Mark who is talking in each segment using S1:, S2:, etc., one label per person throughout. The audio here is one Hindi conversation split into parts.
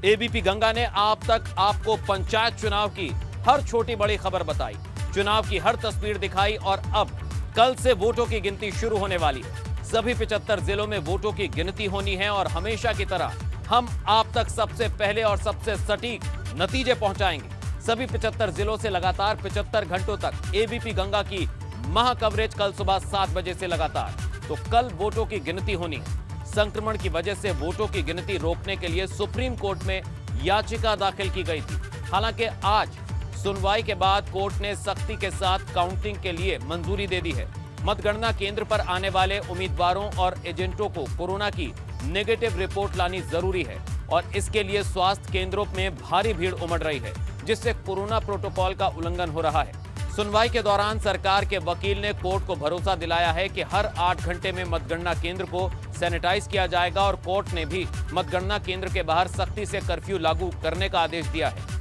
S1: एबीपी गंगा ने आप तक आपको पंचायत चुनाव की हर छोटी बड़ी खबर बताई, चुनाव की हर तस्वीर दिखाई और अब कल से वोटों की गिनती शुरू होने वाली है। सभी 75 जिलों में वोटों की गिनती होनी है और हमेशा की तरह हम आप तक सबसे पहले और सबसे सटीक नतीजे पहुंचाएंगे। सभी 75 जिलों से लगातार 75 घंटों तक एबीपी गंगा की महा कवरेज कल सुबह 7 बजे से लगातार। तो कल वोटों की गिनती होनी है। संक्रमण की वजह से वोटों की गिनती रोकने के लिए सुप्रीम कोर्ट में याचिका दाखिल की गई थी। हालांकि आज सुनवाई के बाद कोर्ट ने सख्ती के साथ काउंटिंग के लिए मंजूरी दे दी है। मतगणना केंद्र पर आने वाले उम्मीदवारों और एजेंटों को कोरोना की नेगेटिव रिपोर्ट लानी जरूरी है और इसके लिए स्वास्थ्य केंद्रों में भारी भीड़ उमड़ रही है, जिससे कोरोना प्रोटोकॉल का उल्लंघन हो रहा है। सुनवाई के दौरान सरकार के वकील ने कोर्ट को भरोसा दिलाया है कि हर 8 घंटे में मतगणना केंद्र को सैनिटाइज किया जाएगा और कोर्ट ने भी मतगणना केंद्र के बाहर सख्ती से कर्फ्यू लागू करने का आदेश दिया है।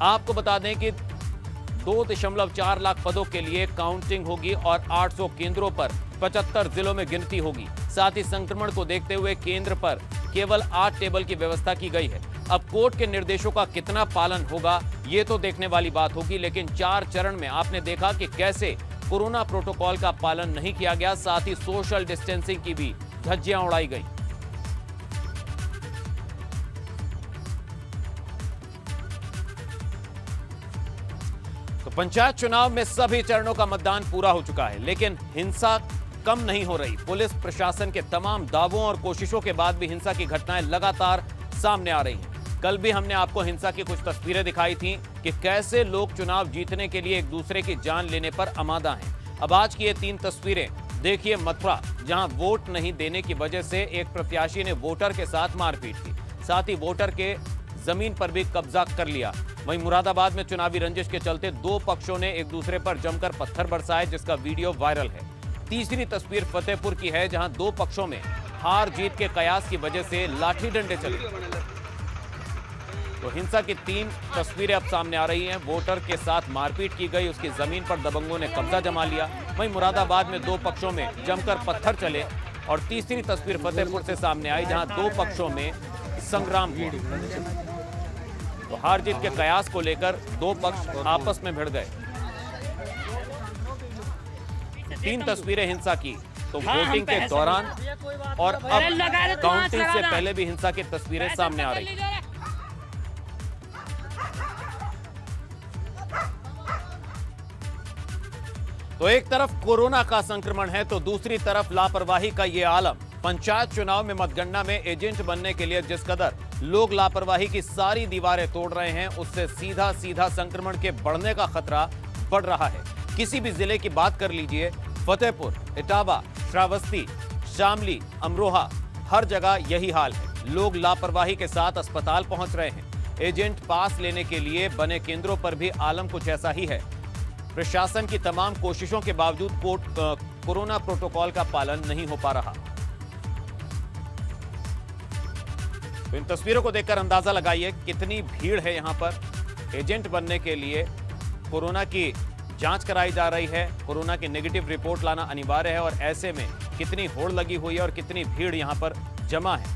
S1: आपको बता दें कि 2.4 लाख पदों के लिए काउंटिंग होगी और 800 केंद्रों पर 75 जिलों में गिनती होगी। साथ ही संक्रमण को देखते हुए केंद्र पर केवल 8 टेबल की व्यवस्था की गई है। अब कोर्ट के निर्देशों का कितना पालन होगा ये तो देखने वाली बात होगी, लेकिन 4 चरण में आपने देखा कि कैसे कोरोना प्रोटोकॉल का पालन नहीं किया गया, साथ ही सोशल डिस्टेंसिंग की भी धज्जियां उड़ाई गई। तो पंचायत चुनाव में सभी चरणों का मतदान पूरा हो चुका है, लेकिन हिंसा कम नहीं हो रही। पुलिस प्रशासन के तमाम दावों और कोशिशों के बाद भी हिंसा की घटनाएं लगातार सामने आ रही हैं। कल भी हमने आपको हिंसा की कुछ तस्वीरें दिखाई थी कि कैसे लोग चुनाव जीतने के लिए एक दूसरे की जान लेने पर आमादा हैं। अब आज की ये 3 तस्वीरें देखिए मथुरा, जहां वोट नहीं देने की वजह से एक प्रत्याशी ने वोटर के साथ मारपीट की, साथ ही वोटर के जमीन पर भी कब्जा कर लिया। वहीं मुरादाबाद में चुनावी रंजिश के चलते 2 पक्षों ने एक दूसरे पर जमकर पत्थर बरसाए, जिसका वीडियो वायरल है। तीसरी तस्वीर फतेहपुर की है, जहां 2 पक्षों में हार जीत के कयास की वजह से लाठी डंडे चले। तो हिंसा की 3 तस्वीरें अब सामने आ रही हैं। वोटर के साथ मारपीट की गई, उसकी जमीन पर दबंगों ने कब्जा जमा लिया। वहीं मुरादाबाद में 2 पक्षों में जमकर पत्थर चले और तीसरी तस्वीर फतेहपुर से सामने आई, जहां 2 पक्षों में संग्राम हुआ। तो हार जीत के कयास को लेकर 2 पक्ष आपस में भिड़ गए। 3 तस्वीरें हिंसा की, तो वोटिंग के दौरान और अब काउंटिंग से पहले भी हिंसा की तस्वीरें सामने आ रही हैं। तो एक तरफ कोरोना का संक्रमण है तो दूसरी तरफ लापरवाही का ये आलम। पंचायत चुनाव में मतगणना में एजेंट बनने के लिए जिस कदर लोग लापरवाही की सारी दीवारें तोड़ रहे हैं, उससे सीधा सीधा संक्रमण के बढ़ने का खतरा बढ़ रहा है। किसी भी जिले की बात कर लीजिए, फतेहपुर, इटावा, श्रावस्ती, शामली, अमरोहा, हर जगह यही हाल है। लोग लापरवाही के साथ अस्पताल पहुंच रहे हैं। एजेंट पास लेने के लिए बने केंद्रों पर भी आलम कुछ ऐसा ही है। प्रशासन की तमाम कोशिशों के बावजूद कोरोना प्रोटोकॉल का पालन नहीं हो पा रहा। तो इन तस्वीरों को देखकर अंदाजा लगाइए कितनी भीड़ है यहां पर। एजेंट बनने के लिए कोरोना की जांच कराई जा रही है, कोरोना की नेगेटिव रिपोर्ट लाना अनिवार्य है और ऐसे में कितनी होड़ लगी हुई है और कितनी भीड़ यहां पर जमा है।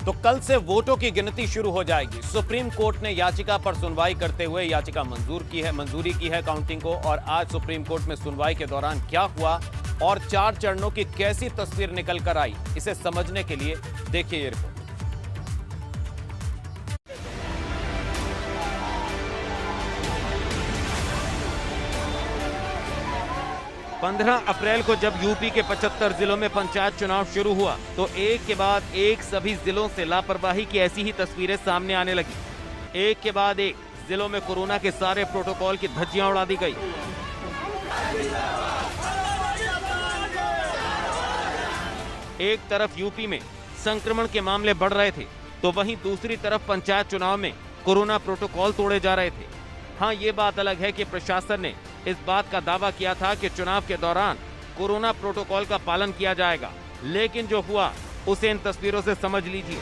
S1: तो कल से वोटों की गिनती शुरू हो जाएगी। सुप्रीम कोर्ट ने याचिका पर सुनवाई करते हुए याचिका मंजूरी की है काउंटिंग को। और आज सुप्रीम कोर्ट में सुनवाई के दौरान क्या हुआ और 4 चरणों की कैसी तस्वीर निकल कर आई, इसे समझने के लिए देखिए ये रिपोर्ट। 15 अप्रैल को जब यूपी के 75 जिलों में पंचायत चुनाव शुरू हुआ तो एक के बाद एक सभी जिलों से लापरवाही की ऐसी ही तस्वीरें सामने आने लगी। एक के बाद एक जिलों में कोरोना के सारे प्रोटोकॉल की धज्जियां उड़ा दी गई। एक तरफ यूपी में संक्रमण के मामले बढ़ रहे थे तो वहीं दूसरी तरफ पंचायत चुनाव में कोरोना प्रोटोकॉल तोड़े जा रहे थे। हाँ, ये बात अलग है कि प्रशासन ने इस बात का दावा किया था कि चुनाव के दौरान कोरोना प्रोटोकॉल का पालन किया जाएगा, लेकिन जो हुआ उसे इन तस्वीरों से समझ लीजिए।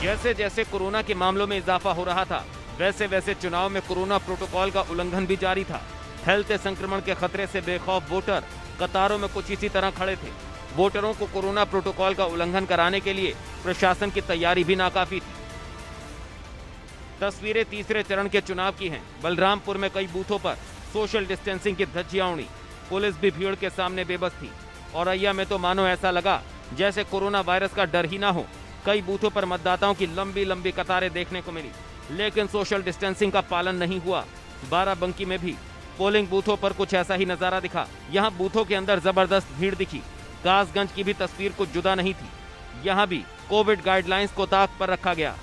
S1: जैसे जैसे कोरोना के मामलों में इजाफा हो रहा था, वैसे वैसे चुनाव में कोरोना प्रोटोकॉल का उल्लंघन भी जारी था। फैलते संक्रमण के खतरे से बेखौफ वोटर कतारों में कुछ इसी तरह खड़े थे। वोटरों को कोरोना प्रोटोकॉल का उल्लंघन कराने के लिए प्रशासन की तैयारी भी नाकाफी थी। तस्वीरें तीसरे चरण के चुनाव की हैं। बलरामपुर में कई बूथों पर सोशल डिस्टेंसिंग की धज्जियां उड़ी। पुलिस भी भीड़ के सामने बेबस थी। औरैया में तो मानो ऐसा लगा जैसे कोरोना वायरस का डर ही ना हो। कई बूथों पर मतदाताओं की लंबी लंबी कतारें देखने को मिली, लेकिन सोशल डिस्टेंसिंग का पालन नहीं हुआ। बाराबंकी में भी पोलिंग बूथों पर कुछ ऐसा ही नजारा दिखा। यहाँ बूथों के अंदर जबरदस्त भीड़ दिखी। कासगंज की भी तस्वीर कुछ जुदा नहीं थी। यहाँ भी कोविड गाइडलाइंस को ताक पर रखा गया।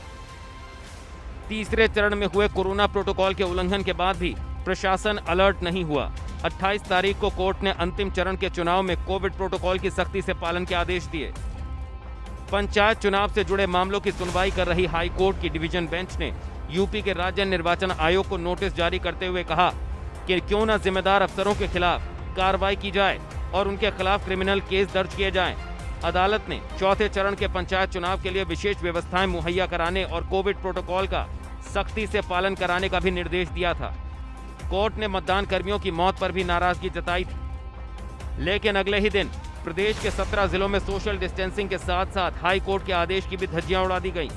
S1: तीसरे चरण में हुए कोरोना प्रोटोकॉल के उल्लंघन के बाद भी प्रशासन अलर्ट नहीं हुआ। 28 तारीख को कोर्ट ने अंतिम चरण के चुनाव में कोविड प्रोटोकॉल की सख्ती से पालन के आदेश दिए। पंचायत चुनाव से जुड़े मामलों की सुनवाई कर रही हाई कोर्ट की डिवीजन बेंच ने यूपी के राज्य निर्वाचन आयोग को नोटिस जारी करते हुए कहा कि क्यों न जिम्मेदार अफसरों के खिलाफ कार्रवाई की जाए और उनके खिलाफ क्रिमिनल केस दर्ज किए जाएं। अदालत ने चौथे चरण के पंचायत चुनाव के लिए विशेष व्यवस्थाएं मुहैया कराने और कोविड प्रोटोकॉल का सख्ती से पालन कराने का भी निर्देश दिया था। कोर्ट ने मतदान कर्मियों की मौत पर भी नाराजगी जताई थी, लेकिन अगले ही दिन प्रदेश के 17 जिलों में सोशल डिस्टेंसिंग के साथ साथ हाई कोर्ट के आदेश की भी धज्जियां उड़ा दी गई।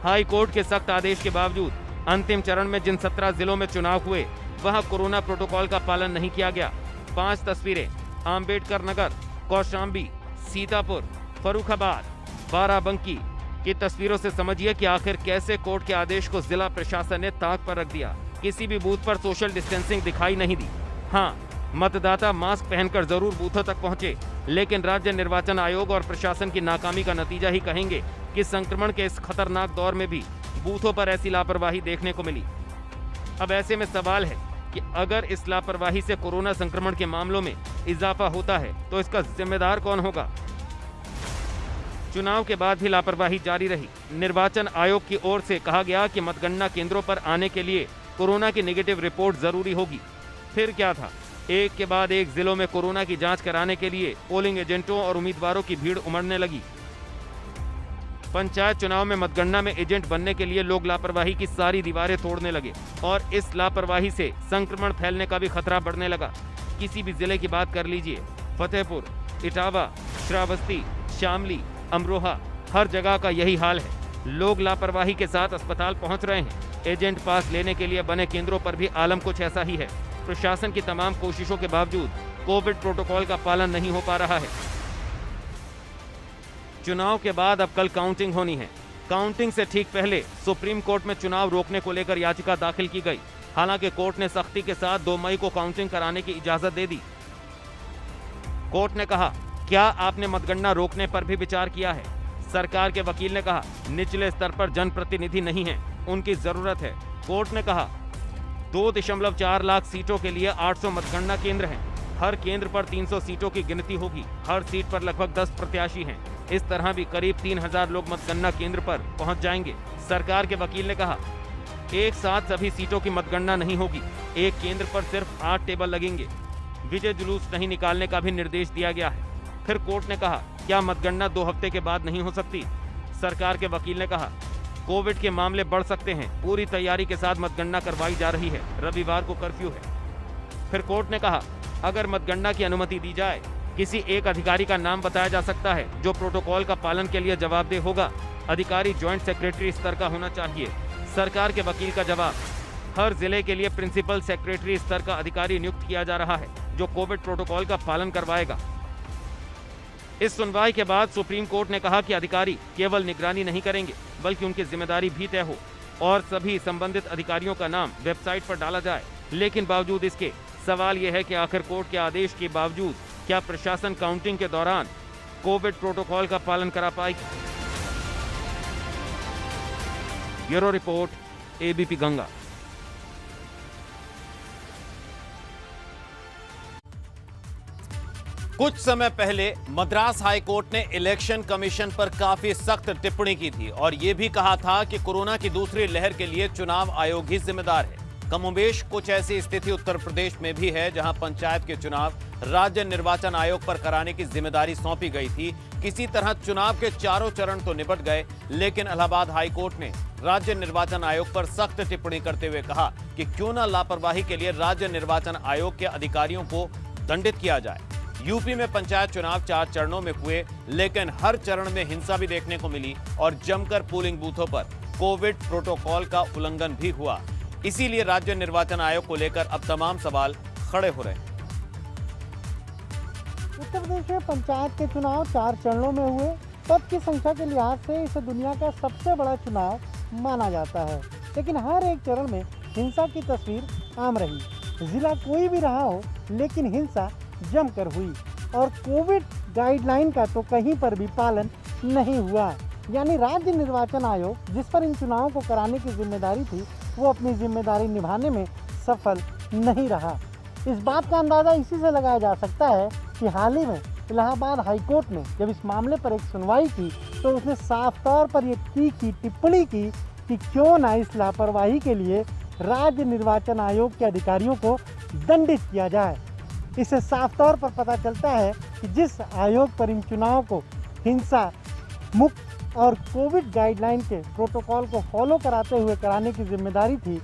S1: हाई कोर्ट के सख्त आदेश के बावजूद अंतिम चरण में जिन 17 जिलों में चुनाव हुए वहां कोरोना प्रोटोकॉल का पालन नहीं किया गया। 5 तस्वीरें आम्बेडकर नगर, कौशाम्बी, सीतापुर, फर्रुखाबाद, बाराबंकी की तस्वीरों से समझिए कि आखिर कैसे कोर्ट के आदेश को जिला प्रशासन ने ताक पर रख दिया। किसी भी बूथ पर सोशल डिस्टेंसिंग दिखाई नहीं दी। हाँ, मतदाता मास्क पहनकर जरूर बूथों तक पहुंचे, लेकिन राज्य निर्वाचन आयोग और प्रशासन की नाकामी का नतीजा ही कहेंगे कि संक्रमण के इस खतरनाक दौर में भी बूथों पर ऐसी लापरवाही देखने को मिली। अब ऐसे में सवाल है कि अगर इस लापरवाही से कोरोना संक्रमण के मामलों में इजाफा होता है तो इसका जिम्मेदार कौन होगा? चुनाव के बाद भी लापरवाही जारी रही। निर्वाचन आयोग की ओर से कहा गया कि मतगणना केंद्रों पर आने के लिए कोरोना की नेगेटिव रिपोर्ट जरूरी होगी। फिर क्या था, एक के बाद एक जिलों में कोरोना की जांच कराने के लिए पोलिंग एजेंटों और उम्मीदवारों की भीड़ उमड़ने लगी। पंचायत चुनाव में मतगणना में एजेंट बनने के लिए लोग लापरवाही की सारी दीवारें तोड़ने लगे और इस लापरवाही से संक्रमण फैलने का भी खतरा बढ़ने लगा। किसी भी जिले की बात कर लीजिए, फतेहपुर, इटावा, श्रावस्ती, शामली, अमरोहा, हर जगह का यही हाल है। लोग लापरवाही के साथ अस्पताल पहुंच रहे हैं। एजेंट पास लेने के लिए बने केंद्रों पर भी आलम कुछ ऐसा ही है। प्रशासन की तमाम कोशिशों के बावजूद कोविड प्रोटोकॉल का पालन नहीं हो पा रहा है। चुनाव के बाद अब कल काउंटिंग होनी है। काउंटिंग से ठीक पहले सुप्रीम कोर्ट में चुनाव रोकने को लेकर याचिका दाखिल की गई। हालांकि कोर्ट ने सख्ती के साथ 2 मई को काउंटिंग कराने की इजाजत दे दी। कोर्ट ने कहा, क्या आपने मतगणना रोकने पर भी विचार किया है? सरकार के वकील ने कहा, निचले स्तर पर जनप्रतिनिधि नहीं है, उनकी जरूरत है। कोर्ट ने कहा, 2.4 लाख सीटों के लिए 800 मतगणना केंद्र हैं। हर केंद्र पर 300 सीटों की गिनती होगी। हर सीट पर लगभग 10 प्रत्याशी हैं। इस तरह भी करीब 3000 लोग मतगणना केंद्र पर पहुंच जाएंगे। सरकार के वकील ने कहा, एक साथ सभी सीटों की मतगणना नहीं होगी। एक केंद्र पर सिर्फ 8 टेबल लगेंगे। विजय जुलूस नहीं निकालने का भी निर्देश दिया गया है। फिर कोर्ट ने कहा, क्या मतगणना 2 हफ्ते के बाद नहीं हो सकती? सरकार के वकील ने कहा, कोविड के मामले बढ़ सकते हैं, पूरी तैयारी के साथ मतगणना करवाई जा रही है। रविवार को कर्फ्यू है। फिर कोर्ट ने कहा, अगर मतगणना की अनुमति दी जाए, किसी एक अधिकारी का नाम बताया जा सकता है जो प्रोटोकॉल का पालन के लिए जवाबदेह होगा। अधिकारी ज्वाइंट सेक्रेटरी स्तर का होना चाहिए। सरकार के वकील का जवाब, हर जिले के लिए प्रिंसिपल सेक्रेटरी स्तर का अधिकारी नियुक्त किया जा रहा है जो कोविड प्रोटोकॉल का पालन करवाएगा। इस सुनवाई के बाद सुप्रीम कोर्ट ने कहा कि अधिकारी केवल निगरानी नहीं करेंगे बल्कि उनकी जिम्मेदारी भी तय हो और सभी संबंधित अधिकारियों का नाम वेबसाइट पर डाला जाए। लेकिन बावजूद इसके सवाल यह है कि आखिर कोर्ट के आदेश के बावजूद क्या प्रशासन काउंटिंग के दौरान कोविड प्रोटोकॉल का पालन करा पाएगी? Bureau report, ABP Ganga. कुछ समय पहले मद्रास हाई कोर्ट ने इलेक्शन कमीशन पर काफी सख्त टिप्पणी की थी और यह भी कहा था कि कोरोना की दूसरी लहर के लिए चुनाव आयोग ही जिम्मेदार है। कमोबेश कुछ ऐसी स्थिति उत्तर प्रदेश में भी है जहां पंचायत के चुनाव राज्य निर्वाचन आयोग पर कराने की जिम्मेदारी सौंपी गई थी। किसी तरह चुनाव के चारों चरण तो निपट गए, लेकिन इलाहाबाद हाई कोर्ट ने राज्य निर्वाचन आयोग पर सख्त टिप्पणी करते हुए कहा कि क्यों न लापरवाही के लिए राज्य निर्वाचन आयोग के अधिकारियों को दंडित किया जाए। यूपी में पंचायत चुनाव 4 चरणों में हुए, लेकिन हर चरण में हिंसा भी देखने को मिली और जमकर पोलिंग बूथों पर कोविड प्रोटोकॉल का उल्लंघन भी हुआ। इसीलिए राज्य निर्वाचन आयोग को लेकर अब तमाम सवाल खड़े हो रहे हैं।
S2: उत्तर प्रदेश में पंचायत के चुनाव 4 चरणों में हुए। पद की संख्या के लिहाज से इसे दुनिया का सबसे बड़ा चुनाव माना जाता है, लेकिन हर एक चरण में हिंसा की तस्वीर आम रही। जिला कोई भी रहा हो, लेकिन हिंसा जमकर हुई और कोविड गाइडलाइन का तो कहीं पर भी पालन नहीं हुआ। यानी राज्य निर्वाचन आयोग जिस पर इन चुनावों को कराने की जिम्मेदारी थी, वो अपनी जिम्मेदारी निभाने में सफल नहीं रहा। इस बात का अंदाज़ा इसी से लगाया जा सकता है कि हाल ही में इलाहाबाद हाईकोर्ट ने जब इस मामले पर एक सुनवाई की, तो उसने साफ तौर पर ये टिप्पणी की कि क्यों ना इस लापरवाही के लिए राज्य निर्वाचन आयोग के अधिकारियों को दंडित किया जाए। इससे साफ तौर पर पता चलता है कि जिस आयोग पर इन चुनाव को हिंसा मुक्त और कोविड गाइडलाइन के प्रोटोकॉल को फॉलो कराते हुए कराने की जिम्मेदारी थी,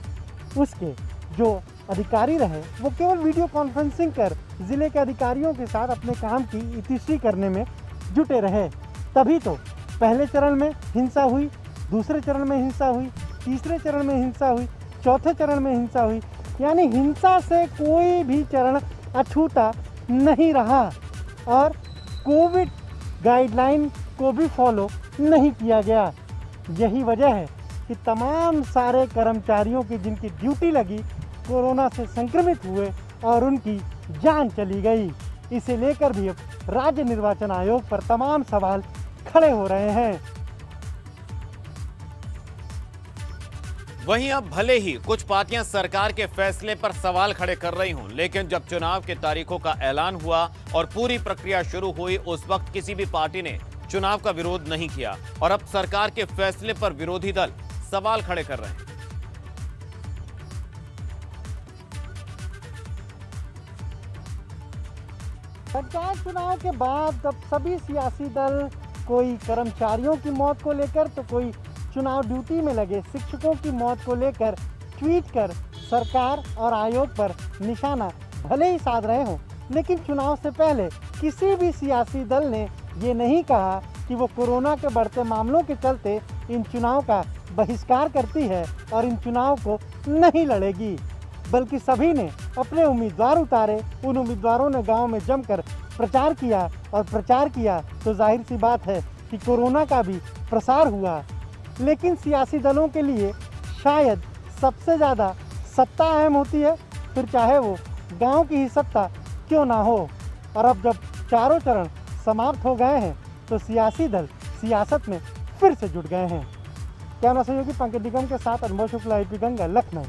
S2: उसके जो अधिकारी रहे वो केवल वीडियो कॉन्फ्रेंसिंग कर जिले के अधिकारियों के साथ अपने काम की इतिश्री करने में जुटे रहे। तभी तो पहले चरण में हिंसा हुई, दूसरे चरण में हिंसा हुई, तीसरे चरण में हिंसा हुई, चौथे चरण में हिंसा हुई। यानी हिंसा से कोई भी चरण अछूता नहीं रहा और कोविड गाइडलाइन को भी फॉलो नहीं किया गया। यही वजह है कि तमाम सारे कर्मचारियों की जिनकी ड्यूटी लगी कोरोना से संक्रमित हुए और उनकी जान चली गई। इसे लेकर भी अब राज्य निर्वाचन आयोग पर तमाम सवाल खड़े हो रहे हैं।
S1: वहीं अब भले ही कुछ पार्टियां सरकार के फैसले पर सवाल खड़े कर रही हों, लेकिन जब चुनाव के तारीखों का ऐलान हुआ और पूरी प्रक्रिया शुरू हुई, उस वक्त किसी भी पार्टी ने चुनाव का विरोध नहीं किया और अब सरकार के फैसले पर विरोधी दल सवाल खड़े कर रहे हैं।
S2: पंचायत चुनाव के बाद अब सभी सियासी दल, कोई कर्मचारियों की मौत को लेकर तो कोई चुनाव ड्यूटी में लगे शिक्षकों की मौत को लेकर ट्वीट कर सरकार और आयोग पर निशाना भले ही साध रहे हों, लेकिन चुनाव से पहले किसी भी सियासी दल ने ये नहीं कहा कि वो कोरोना के बढ़ते मामलों के चलते इन चुनाव का बहिष्कार करती है और इन चुनाव को नहीं लड़ेगी, बल्कि सभी ने अपने उम्मीदवार उतारे। उन उम्मीदवारों ने गांव में जमकर प्रचार किया और प्रचार किया तो जाहिर सी बात है कि कोरोना का भी प्रसार हुआ। लेकिन सियासी दलों के लिए शायद सबसे ज़्यादा सत्ता अहम होती है, फिर चाहे वो गांव की ही सत्ता क्यों ना हो। और अब जब चारों चरण समाप्त हो गए हैं तो सियासी दल सियासत में फिर से जुट गए हैं। कैमरा सहयोगी पंकज निगम के साथ अनुभव शुक्ला, IP गंगा, लखनऊ।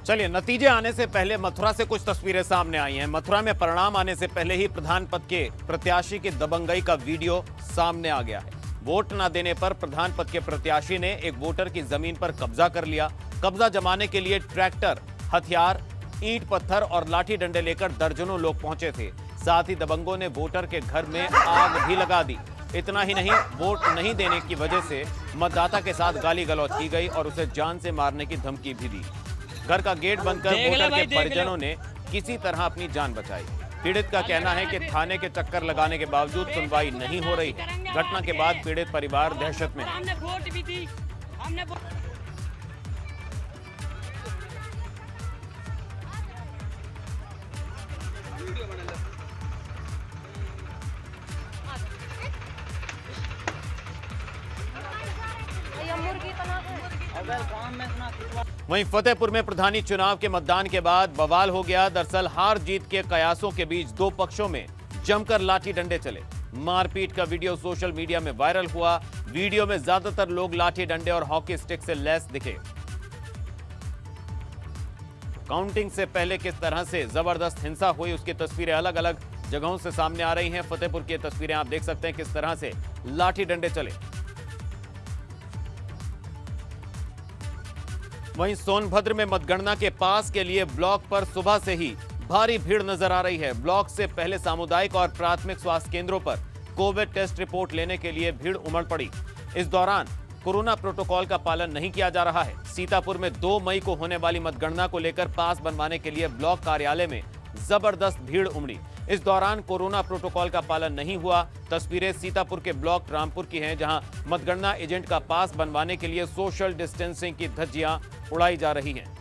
S1: चलिए, नतीजे आने से पहले मथुरा से कुछ तस्वीरें सामने आई हैं। मथुरा में परिणाम आने से पहले ही प्रधान पद के प्रत्याशी की दबंगई का वीडियो सामने आ गया है। वोट न देने पर प्रधान पद के प्रत्याशी ने एक वोटर की जमीन पर कब्जा कर लिया। कब्जा जमाने के लिए ट्रैक्टर, हथियार, ईंट पत्थर और लाठी डंडे लेकर दर्जनों लोग पहुंचे थे। साथ ही दबंगों ने वोटर के घर में आग भी लगा दी। इतना ही नहीं, वोट नहीं देने की वजह से मतदाता के साथ गाली गलौज की गई और उसे जान से मारने की धमकी भी दी। घर का गेट बंद कर वोटर के परिजनों ने किसी तरह अपनी जान बचाई। पीड़ित का कहना है कि थाने के चक्कर लगाने के बावजूद सुनवाई नहीं हो रही है। घटना के बाद पीड़ित परिवार दहशत में है। वहीं फतेहपुर में प्रधानी चुनाव के मतदान के बाद बवाल हो गया। दरअसल हार जीत के कयासों के बीच दो पक्षों में जमकर लाठी डंडे चले। मारपीट का वीडियो सोशल मीडिया में वायरल हुआ। वीडियो में ज्यादातर लोग लाठी डंडे और हॉकी स्टिक से लैस दिखे। काउंटिंग से पहले किस तरह से जबरदस्त हिंसा हुई, उसकी तस्वीरें अलग अलग जगहों से सामने आ रही हैं। फतेहपुर की तस्वीरें आप देख सकते हैं किस तरह से लाठी डंडे चले। वहीं सोनभद्र में मतगणना के पास के लिए ब्लॉक पर सुबह से ही भारी भीड़ नजर आ रही है। ब्लॉक से पहले सामुदायिक और प्राथमिक स्वास्थ्य केंद्रों पर कोविड टेस्ट रिपोर्ट लेने के लिए भीड़ उमड़ पड़ी। इस दौरान कोरोना प्रोटोकॉल का पालन नहीं किया जा रहा है। सीतापुर में 2 मई को होने वाली मतगणना को लेकर पास बनवाने के लिए ब्लॉक कार्यालय में जबरदस्त भीड़ उमड़ी। इस दौरान कोरोना प्रोटोकॉल का पालन नहीं हुआ। तस्वीरें सीतापुर के ब्लॉक रामपुर की हैं, जहां मतगणना एजेंट का पास बनवाने के लिए सोशल डिस्टेंसिंग की धज्जियां उड़ाई जा रही हैं।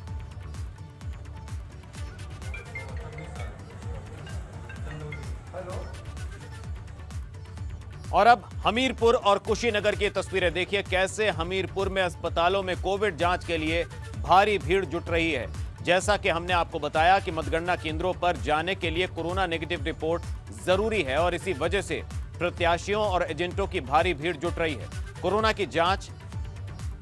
S1: और अब हमीरपुर और कुशीनगर की तस्वीरें देखिए, कैसे हमीरपुर में अस्पतालों में कोविड जांच के लिए भारी भीड़ जुट रही है। जैसा कि हमने आपको बताया कि मतगणना केंद्रों पर जाने के लिए कोरोना नेगेटिव रिपोर्ट जरूरी है और इसी वजह से प्रत्याशियों और एजेंटों की भारी भीड़ जुट रही है। कोरोना की जांच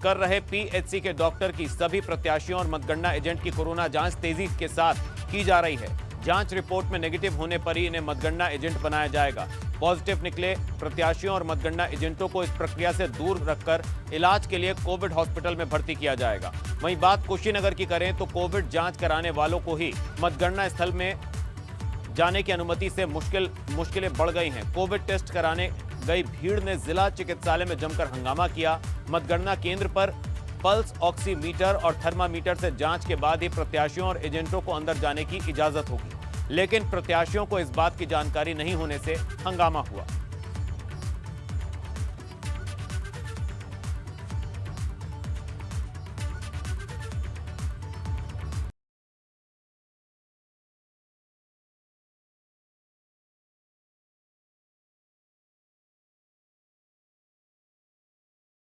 S1: कर रहे पीएचसी के डॉक्टर की सभी प्रत्याशियों और मतगणना एजेंट की कोरोना जांच तेजी के साथ की जा रही है। जांच रिपोर्ट में नेगेटिव होने पर ही इन्हें मतगणना एजेंट बनाया जाएगा। पॉजिटिव निकले प्रत्याशियों और मतगणना एजेंटों को इस प्रक्रिया से दूर रखकर इलाज के लिए कोविड हॉस्पिटल में भर्ती किया जाएगा। वहीं बात कुशीनगर की करें तो कोविड जांच कराने वालों को ही मतगणना स्थल में जाने की अनुमति से मुश्किलें बढ़ गई हैं। कोविड टेस्ट कराने गई भीड़ ने जिला चिकित्सालय में जमकर हंगामा किया। मतगणना केंद्र पर पल्स ऑक्सीमीटर और थर्मामीटर से जांच के बाद ही प्रत्याशियों और एजेंटों को अंदर जाने की इजाजत होगी, लेकिन प्रत्याशियों को इस बात की जानकारी नहीं होने से हंगामा हुआ।